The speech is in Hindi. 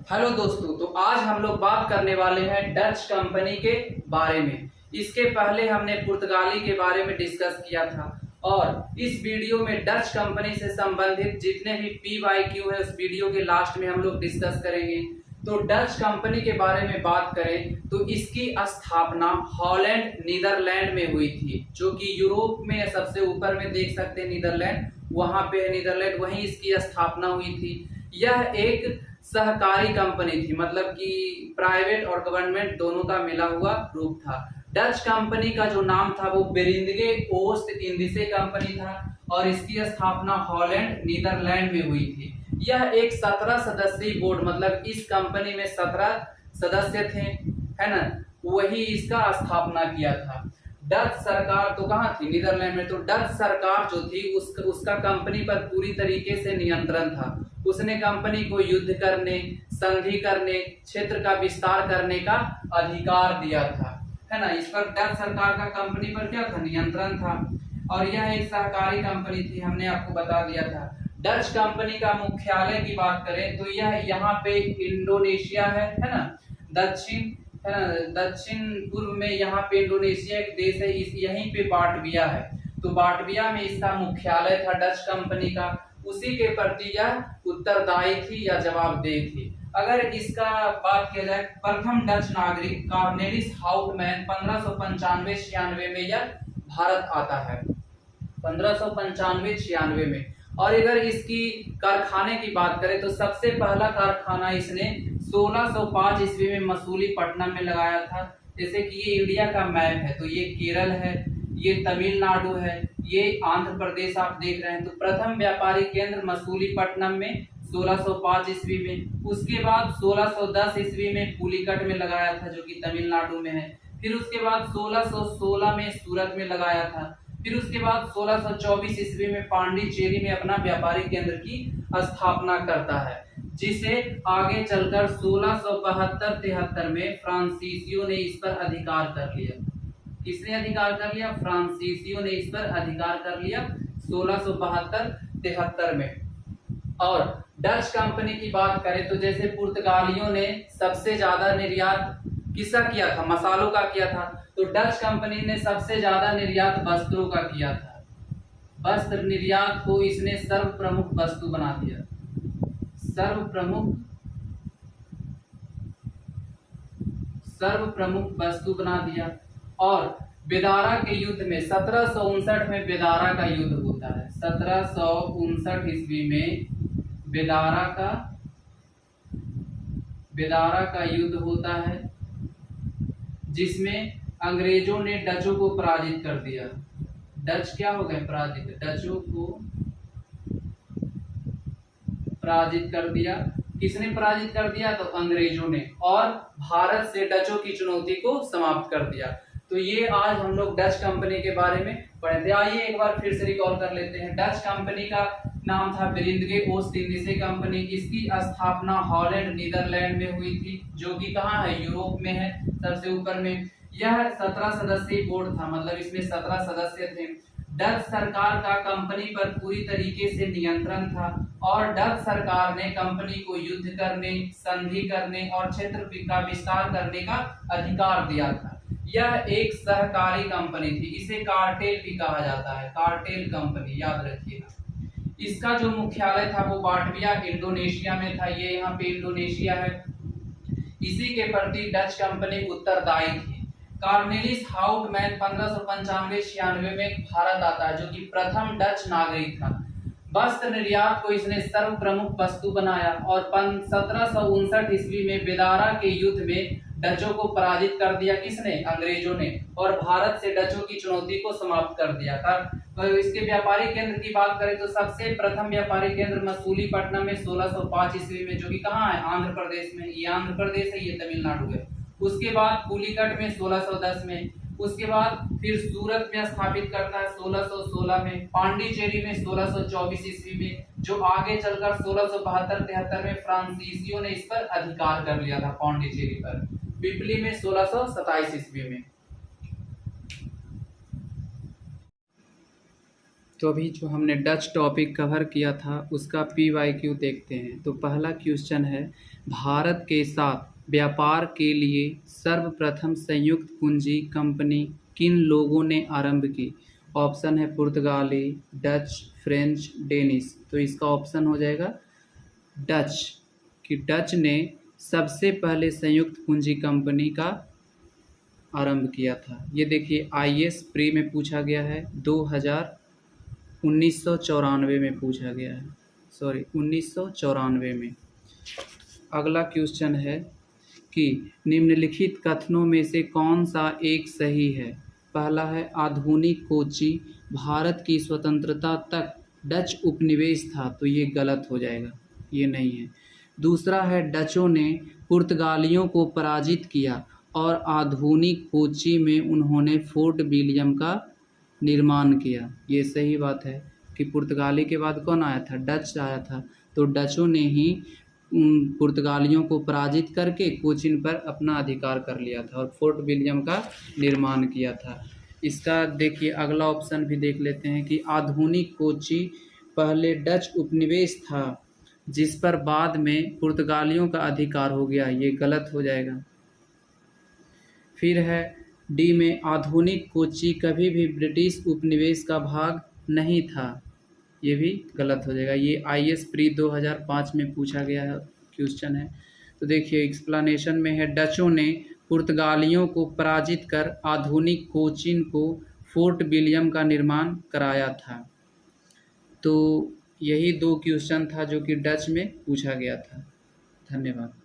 हेलो दोस्तों, तो आज हम लोग बात करने वाले हैं डच कंपनी के बारे में। इसके पहले हमने पुर्तगाली के बारे में डिस्कस किया था और इस वीडियो में डच कंपनी से संबंधित जितने भी PYQ है उस वीडियो के लास्ट में हम लोग डिस्कस करेंगे। तो डच कंपनी के बारे में बात करें तो इसकी स्थापना हॉलैंड नीदरलैंड में हुई थी, जो कि यूरोप में सबसे ऊपर में देख सकते हैं नीदरलैंड, वहां पे है नीदरलैंड, वहीं इसकी स्थापना हुई थी। यह एक सहकारी कंपनी थी, मतलब कि प्राइवेट और गवर्नमेंट दोनों का मिला हुआ रूप था। डच कंपनी का जो नाम था वो बेरिंगे ओस्ट इंडिसे कंपनी था और इसकी स्थापना हॉलैंड नीदरलैंड में हुई थी। यह एक 17 सदस्यीय बोर्ड, मतलब इस कंपनी में 17 सदस्य थे, है ना, वही इसका स्थापना किया था। डच सरकार तो कहाँ थी? नीदरलैंड में। तो डच सरकार जो थी उसका कंपनी पर पूरी तरीके से नियंत्रण था। उसने कंपनी को युद्ध करने, संधि करने, क्षेत्र का विस्तार करने का अधिकार दिया था, है ना। इस पर डच सरकार का कंपनी पर क्या था? नियंत्रण था। और यह एक सहकारी कंपनी थी, हमने आपको बता दिया था। डच कंपनी का मुख्यालय की बात करें तो यह यहाँ पे इंडोनेशिया है ना, दक्षिण, है ना, दक्षिण पूर्व में यहाँ पे इंडोनेशिया एक देश है, इस यहीं पे बाटविया है। तो बाटविया में इसका मुख्यालय था डच कंपनी का। उसी के प्रति यह उत्तरदायी थी या जवाबदेह थी। अगर इसका बात किया जाए, प्रथम डच नागरिक कॉर्नेलिस हाउटमैन 1595-96 में यह भारत आता है, 1595-96 में। और अगर इसकी कारखाने की बात करें तो सबसे पहला कारखाना इसने 1605 ईस्वी में मसूलीपट्टनम में लगाया था। जैसे कि ये इंडिया का मैप है तो ये केरल है, ये तमिलनाडु है, ये आंध्र प्रदेश आप देख रहे हैं। तो प्रथम व्यापारिक केंद्र मसूलीपट्टनम में 1605 ईस्वी में। उसके बाद 1610 ईस्वी में पुलिकट में लगाया था, जो कि तमिलनाडु में है। फिर उसके बाद 1616 में सूरत में लगाया था। फिर उसके बाद 1624 ईस्वी में पांडिचेरी में अपना व्यापारिक केंद्र की स्थापना करता है, जिसे आगे चलकर 1672-73 में फ्रांसीसियों ने इस पर अधिकार कर लिया। किसने अधिकार कर लिया? फ्रांसीसियों ने इस पर अधिकार कर लिया 1672-73 में। और डच कंपनी की बात करें तो जैसे पुर्तगालियों ने सबसे ज्यादा निर्यात किसका किया था? मसालों का किया था। तो डच कंपनी ने सबसे ज्यादा निर्यात वस्त्रों का किया था। वस्त्र निर्यात को इसने सर्व प्रमुख वस्तु बना दिया, सर्व प्रमुख वस्तु बना दिया। और बेदारा के युद्ध में 1759 में बेदारा का युद्ध होता है। 1759 ईस्वी में बेदारा का युद्ध होता है, जिसमें अंग्रेजों ने डचों को पराजित कर दिया। डच क्या हो गए? पराजित। डचों को पराजित कर दिया। किसने पराजित कर दिया? तो अंग्रेजों ने। और भारत से डचों की चुनौती को समाप्त कर दिया। तो ये आज हम लोग डच कंपनी के बारे में पढ़े थे। आइए एक बार फिर से रिकॉल कर लेते हैं। डच कंपनी का नाम था बेरिंगे ओस्ट इंडिसे कंपनी। इसकी स्थापना हॉलैंड नीदरलैंड में हुई थी, जो कि कहाँ है? यूरोप में है, सबसे ऊपर में। यह 17 सदस्यीय बोर्ड था, मतलब इसमें 17 सदस्य थे। डच सरकार का कंपनी पर पूरी तरीके से नियंत्रण था और डच सरकार ने कंपनी को युद्ध करने, संधि करने और क्षेत्र का विस्तार करने का अधिकार दिया था। यह एक सहकारी कंपनी थी, इसे कार्टेल भी कहा जाता है, कार्टेल कंपनी, याद रखिएगा। इसका जो मुख्यालय था वो बाटविया इंडोनेशिया में था। ये यहाँ पे इंडोनेशिया है। इसी के प्रति डच कंपनी उत्तरदायी थी। कॉर्नेलिस हाउटमैन 1595-96 में भारत आता है, जो कि प्रथम डच नागरिक था। वस्त्र निर्यात को इसने सर्व प्रमुख वस्तु बनाया और 1759 ईस्वी में बेदारा के युद्ध में डचों को पराजित कर दिया। किसने? अंग्रेजों ने। और भारत से डचों की चुनौती को समाप्त कर दिया था। तो इसके व्यापारिक केंद्र की बात करें तो सबसे प्रथम व्यापारिक केंद्र मसूलीपट्टनम में 1605 ईस्वी में, जो कि कहाँ है? आंध्र प्रदेश में। ये आंध्र प्रदेश है, ये तमिलनाडु है। उसके बाद पुलिकट में 1610 में। उसके बाद फिर सूरत में स्थापित करता है 1616 में। पांडिचेरी में 1624 ईस्वी में, जो आगे चलकर 1672-73 में फ्रांसीसियों ने इस पर अधिकार कर लिया था, पांडिचेरी पर। पिपली में 1627 ईस्वी में। तो अभी जो हमने डच टॉपिक कवर किया था उसका PYQ देखते हैं। तो पहला क्वेश्चन है, भारत के साथ व्यापार के लिए सर्वप्रथम संयुक्त पूंजी कंपनी किन लोगों ने आरंभ की? ऑप्शन है पुर्तगाली, डच, फ्रेंच, डेनिश। तो इसका ऑप्शन हो जाएगा डच, कि डच ने सबसे पहले संयुक्त पूंजी कंपनी का आरंभ किया था। ये देखिए IAS प्री में पूछा गया है, 1994 में पूछा गया है, 1994 में। अगला क्वेश्चन है कि निम्नलिखित कथनों में से कौन सा एक सही है? पहला है, आधुनिक कोची भारत की स्वतंत्रता तक डच उपनिवेश था। तो ये गलत हो जाएगा, ये नहीं है। दूसरा है, डचों ने पुर्तगालियों को पराजित किया और आधुनिक कोची में उन्होंने फोर्ट विलियम का निर्माण किया। ये सही बात है कि पुर्तगाली के बाद कौन आया था? डच आया था। तो डचों ने ही पुर्तगालियों को पराजित करके कोचिन पर अपना अधिकार कर लिया था और फोर्ट विलियम का निर्माण किया था। इसका देखिए अगला ऑप्शन भी देख लेते हैं कि आधुनिक कोची पहले डच उपनिवेश था जिस पर बाद में पुर्तगालियों का अधिकार हो गया। ये गलत हो जाएगा। फिर है डी में, आधुनिक कोची कभी भी ब्रिटिश उपनिवेश का भाग नहीं था। ये भी गलत हो जाएगा। ये IAS प्री 2005 में पूछा गया है क्वेश्चन है। तो देखिए एक्सप्लेनेशन में है, डचों ने पुर्तगालियों को पराजित कर आधुनिक कोचिन को फोर्ट विलियम का निर्माण कराया था। तो यही 2 क्वेश्चन था जो कि डच में पूछा गया था। धन्यवाद।